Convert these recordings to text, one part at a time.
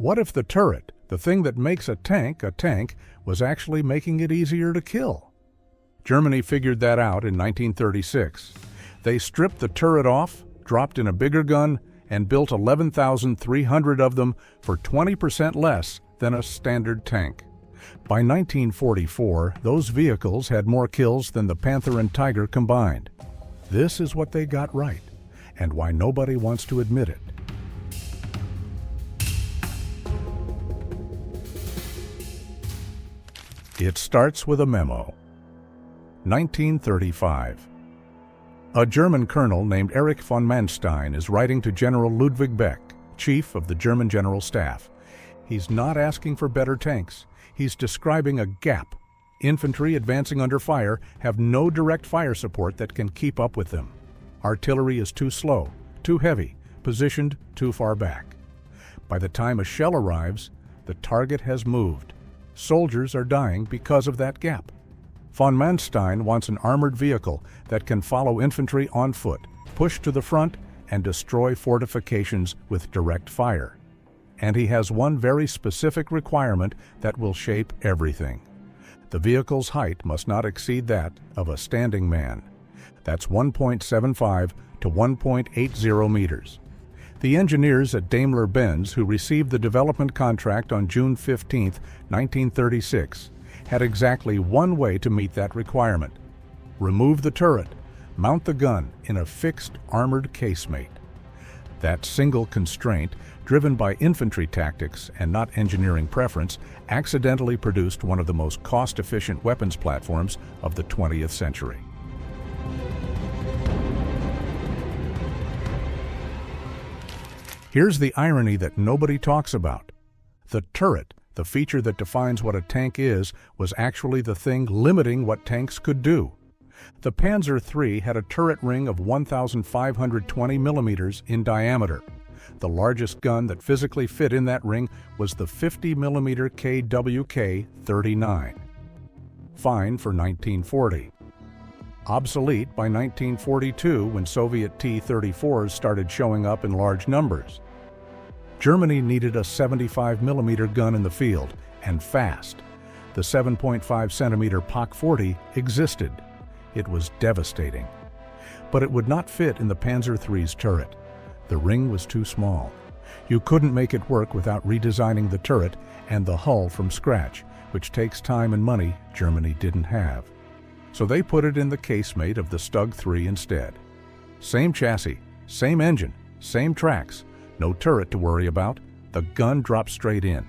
What if the turret, the thing that makes a tank, was actually making it easier to kill? Germany figured that out in 1936. They stripped the turret off, dropped in a bigger gun, and built 11,300 of them for 20% less than a standard tank. By 1944, those vehicles had more kills than the Panther and Tiger combined. This is what they got right, and why nobody wants to admit it. It starts with a memo. 1935. A German colonel named Erich von Manstein is writing to General Ludwig Beck, chief of the German General Staff. He's not asking for better tanks. He's describing a gap. Infantry advancing under fire have no direct fire support that can keep up with them. Artillery is too slow, too heavy, positioned too far back. By the time a shell arrives, the target has moved. Soldiers are dying because of that gap. Von Manstein wants an armored vehicle that can follow infantry on foot, push to the front, and destroy fortifications with direct fire. And he has one very specific requirement that will shape everything. The vehicle's height must not exceed that of a standing man. That's 1.75 to 1.80 meters. The engineers at Daimler-Benz, who received the development contract on June 15, 1936, had exactly one way to meet that requirement. Remove the turret, mount the gun in a fixed armored casemate. That single constraint, driven by infantry tactics and not engineering preference, accidentally produced one of the most cost-efficient weapons platforms of the 20th century. Here's the irony that nobody talks about. The turret, the feature that defines what a tank is, was actually the thing limiting what tanks could do. The Panzer III had a turret ring of 1,520 millimeters in diameter. The largest gun that physically fit in that ring was the 50mm KWK-39. Fine for 1940. Obsolete by 1942 when Soviet T-34s started showing up in large numbers. Germany needed a 75mm gun in the field, and fast. The 7.5cm POC-40 existed. It was devastating. But it would not fit in the Panzer III's turret. The ring was too small. You couldn't make it work without redesigning the turret and the hull from scratch, which takes time and money Germany didn't have. So they put it in the casemate of the StuG III instead. Same chassis, same engine, same tracks, no turret to worry about. The gun dropped straight in.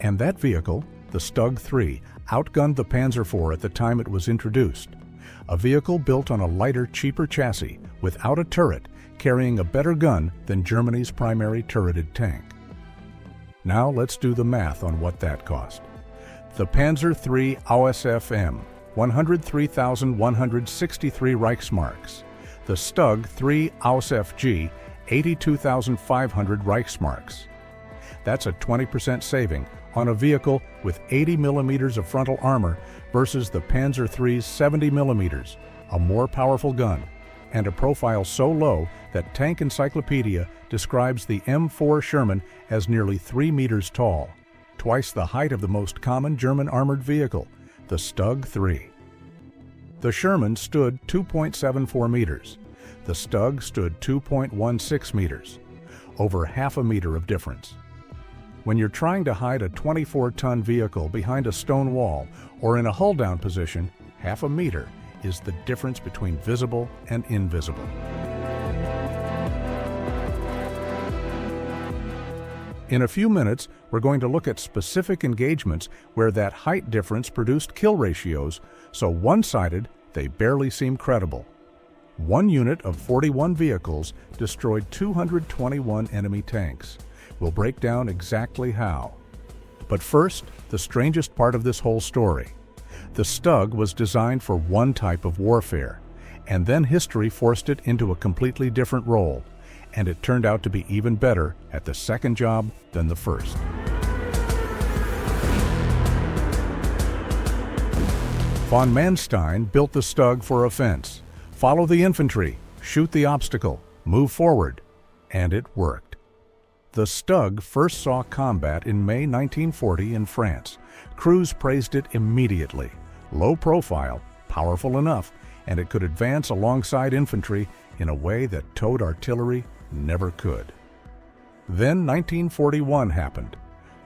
And that vehicle, the StuG III, outgunned the Panzer IV at the time it was introduced. A vehicle built on a lighter, cheaper chassis, without a turret, carrying a better gun than Germany's primary turreted tank. Now let's do the math on what that cost. The Panzer III AUSFM, 103,163 Reichsmarks. The StuG III AUSFG, 82,500 Reichsmarks. That's a 20% saving on a vehicle with 80 millimeters of frontal armor versus the Panzer III's 70 millimeters, a more powerful gun, and a profile so low that Tank Encyclopedia describes the M4 Sherman as nearly 3 meters tall, twice the height of the most common German armored vehicle, the StuG III. The Sherman stood 2.74 meters. The StuG stood 2.16 meters, over half a meter of difference. When you're trying to hide a 24-ton vehicle behind a stone wall or in a hull-down position, half a meter is the difference between visible and invisible. In a few minutes, we're going to look at specific engagements where that height difference produced kill ratios so one-sided they barely seem credible. One unit of 41 vehicles destroyed 221 enemy tanks. We'll break down exactly how. But first, the strangest part of this whole story. The StuG was designed for one type of warfare, and then history forced it into a completely different role, and it turned out to be even better at the second job than the first. Von Manstein built the StuG for offense. Follow the infantry, shoot the obstacle, move forward, and it worked. The StuG first saw combat in May 1940 in France. Crews praised it immediately. Low profile, powerful enough, and it could advance alongside infantry in a way that towed artillery never could. Then 1941 happened.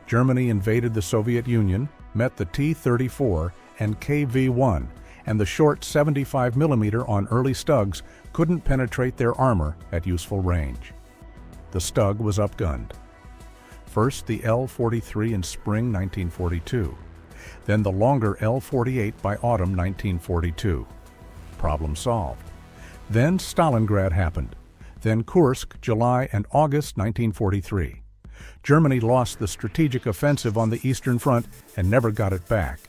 Germany invaded the Soviet Union, met the T-34 and KV-1, and the short 75mm on early StuGs couldn't penetrate their armor at useful range. The StuG was upgunned. First the L-43 in spring 1942, then the longer L-48 by autumn 1942. Problem solved. Then Stalingrad happened, then Kursk, July and August 1943. Germany lost the strategic offensive on the Eastern Front and never got it back.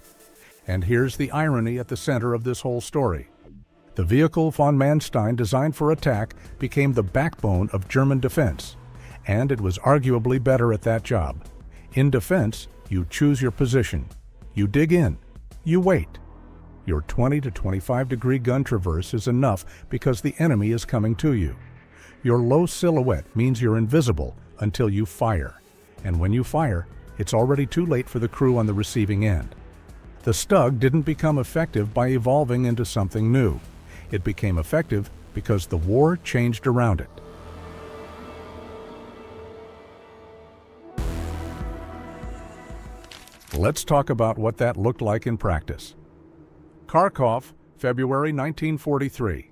And here's the irony at the center of this whole story. The vehicle von Manstein designed for attack became the backbone of German defense, and it was arguably better at that job. In defense, you choose your position. You dig in. You wait. Your 20 to 25-degree gun traverse is enough because the enemy is coming to you. Your low silhouette means you're invisible until you fire. And when you fire, it's already too late for the crew on the receiving end. The StuG didn't become effective by evolving into something new. It became effective because the war changed around it. Let's talk about what that looked like in practice. Kharkov, February 1943.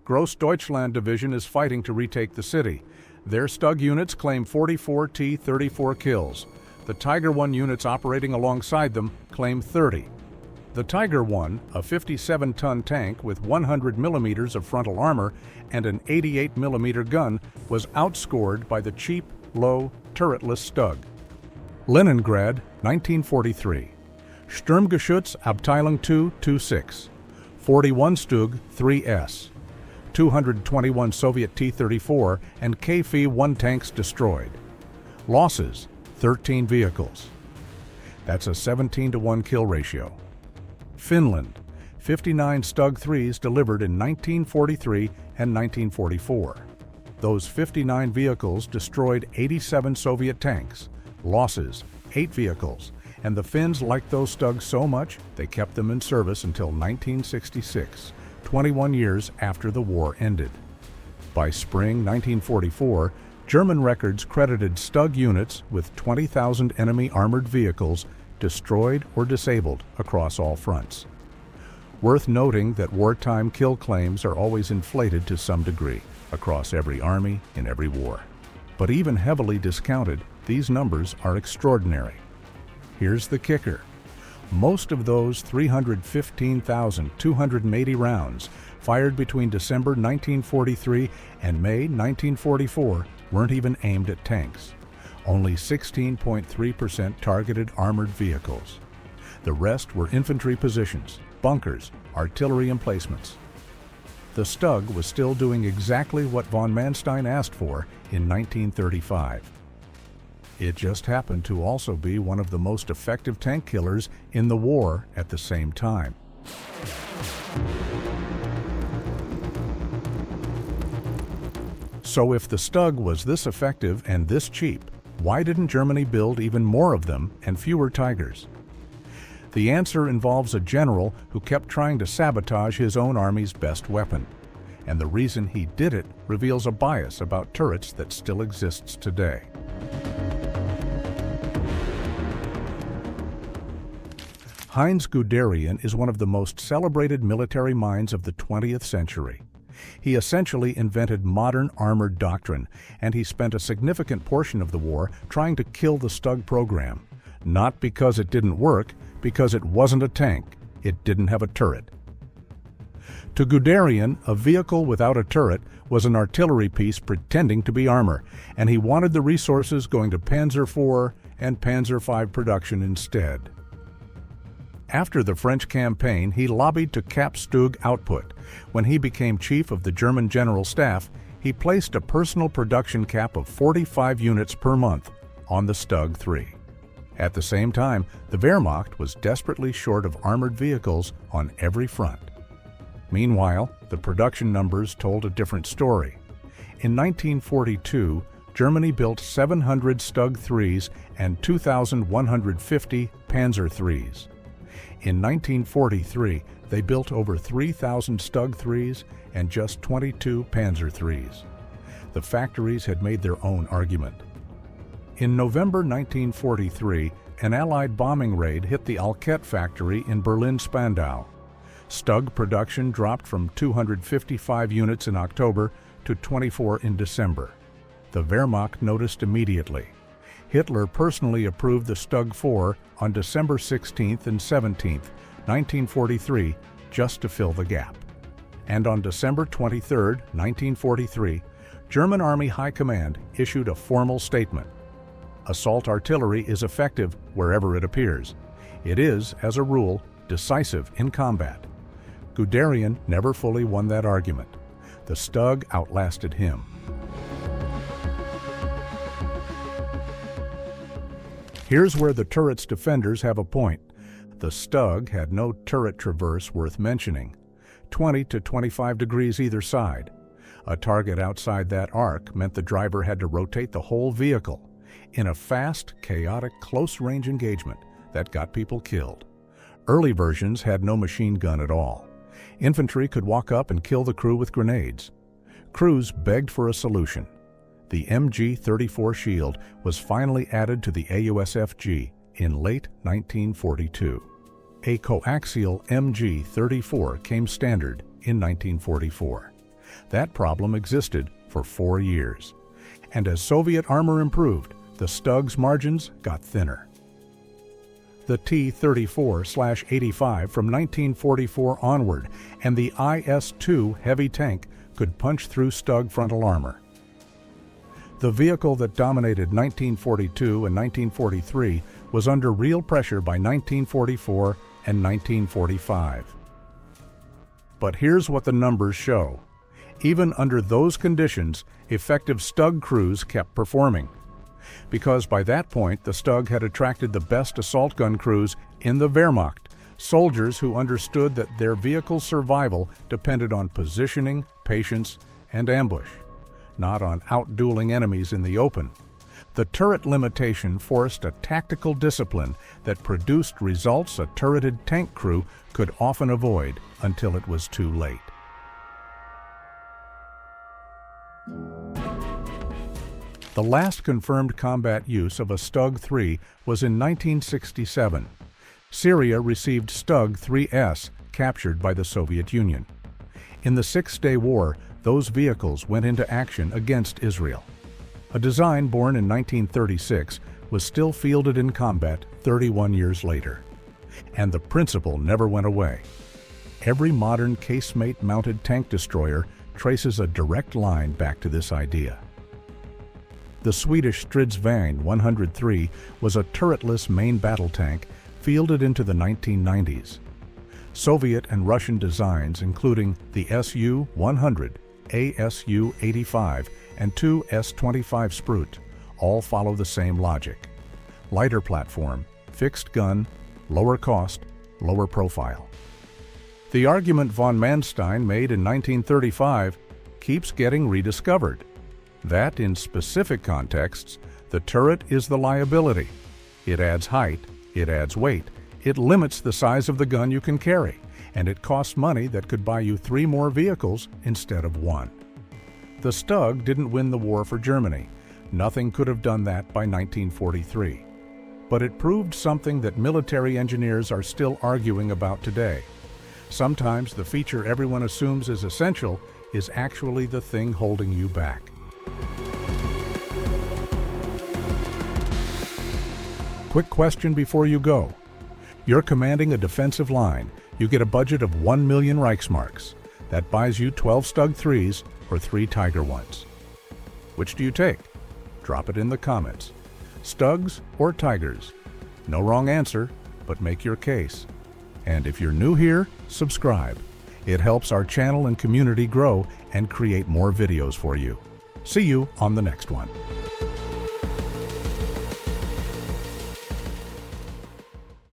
Grossdeutschland Division is fighting to retake the city. Their StuG units claim 44 T-34 kills. The Tiger I units operating alongside them claim 30. The Tiger I, a 57-ton tank with 100mm of frontal armor and an 88mm gun, was outscored by the cheap, low, turretless StuG. Leningrad, 1943. Sturmgeschütz Abteilung 226. 41 StuG IIIs. 221 Soviet T-34 and KV-1 tanks destroyed. Losses, 13 vehicles. That's a 17-to-1 kill ratio. Finland, 59 StuG IIIs delivered in 1943 and 1944. Those 59 vehicles destroyed 87 Soviet tanks. Losses, 8 vehicles, and the Finns liked those StuGs so much they kept them in service until 1966, 21 years after the war ended. By spring 1944, German records credited StuG units with 20,000 enemy armored vehicles destroyed or disabled across all fronts. Worth noting that wartime kill claims are always inflated to some degree across every army in every war. But even heavily discounted, these numbers are extraordinary. Here's the kicker. Most of those 315,280 rounds fired between December 1943 and May 1944 weren't even aimed at tanks. Only 16.3% targeted armored vehicles. The rest were infantry positions, bunkers, artillery emplacements. The StuG was still doing exactly what von Manstein asked for in 1935. It just happened to also be one of the most effective tank killers in the war at the same time. So if the StuG was this effective and this cheap, why didn't Germany build even more of them and fewer Tigers? The answer involves a general who kept trying to sabotage his own army's best weapon. And the reason he did it reveals a bias about turrets that still exists today. Heinz Guderian is one of the most celebrated military minds of the 20th century. He essentially invented modern armored doctrine, and he spent a significant portion of the war trying to kill the StuG program. Not because it didn't work, because it wasn't a tank. It didn't have a turret. To Guderian, a vehicle without a turret was an artillery piece pretending to be armor, and he wanted the resources going to Panzer IV and Panzer V production instead. After the French campaign, he lobbied to cap StuG output. When he became chief of the German General Staff, he placed a personal production cap of 45 units per month on the StuG III. At the same time, the Wehrmacht was desperately short of armored vehicles on every front. Meanwhile, the production numbers told a different story. In 1942, Germany built 700 StuG IIIs and 2,150 Panzer IIIs. In 1943, they built over 3,000 StuG IIIs and just 22 Panzer IIIs. The factories had made their own argument. In November 1943, an Allied bombing raid hit the Alkett factory in Berlin-Spandau. StuG production dropped from 255 units in October to 24 in December. The Wehrmacht noticed immediately. Hitler personally approved the StuG IV on December 16th and 17th, 1943, just to fill the gap. And on December 23rd, 1943, German Army High Command issued a formal statement. Assault artillery is effective wherever it appears. It is, as a rule, decisive in combat. Guderian never fully won that argument. The StuG outlasted him. Here's where the turret's defenders have a point. The StuG had no turret traverse worth mentioning, 20 to 25 degrees either side. A target outside that arc meant the driver had to rotate the whole vehicle. In a fast, chaotic, close-range engagement that got people killed. Early versions had no machine gun at all. Infantry could walk up and kill the crew with grenades. Crews begged for a solution. The MG-34 Shield was finally added to the AUSFG in late 1942. A coaxial MG-34 came standard in 1944. That problem existed for 4 years. And as Soviet armor improved, the StuG's margins got thinner. The T-34/85 from 1944 onward and the IS-2 heavy tank could punch through StuG frontal armor. The vehicle that dominated 1942 and 1943 was under real pressure by 1944 and 1945. But here's what the numbers show. Even under those conditions, effective StuG crews kept performing. Because by that point, the StuG had attracted the best assault gun crews in the Wehrmacht, soldiers who understood that their vehicle's survival depended on positioning, patience, and ambush, not on outdueling enemies in the open. The turret limitation forced a tactical discipline that produced results a turreted tank crew could often avoid until it was too late. The last confirmed combat use of a StuG III was in 1967. Syria received StuG IIIs captured by the Soviet Union. In the Six-Day War, those vehicles went into action against Israel. A design born in 1936 was still fielded in combat 31 years later. And the principle never went away. Every modern casemate-mounted tank destroyer traces a direct line back to this idea. The Swedish Stridsvagn 103 was a turretless main battle tank fielded into the 1990s. Soviet and Russian designs, including the Su-100, ASU-85, and two S-25 Sprut, all follow the same logic. Lighter platform, fixed gun, lower cost, lower profile. The argument von Manstein made in 1935 keeps getting rediscovered. That, in specific contexts, the turret is the liability. It adds height, it adds weight, it limits the size of the gun you can carry, and it costs money that could buy you 3 more vehicles instead of 1. The StuG didn't win the war for Germany. Nothing could have done that by 1943. But it proved something that military engineers are still arguing about today. Sometimes the feature everyone assumes is essential is actually the thing holding you back. Quick question before you go. You're commanding a defensive line. You get a budget of 1 million Reichsmarks. That buys you 12 StuG IIIs or 3 Tiger Is. Which do you take? Drop it in the comments. StuGs or Tigers? No wrong answer, but make your case. And if you're new here, subscribe. It helps our channel and community grow and create more videos for you. See you on the next one.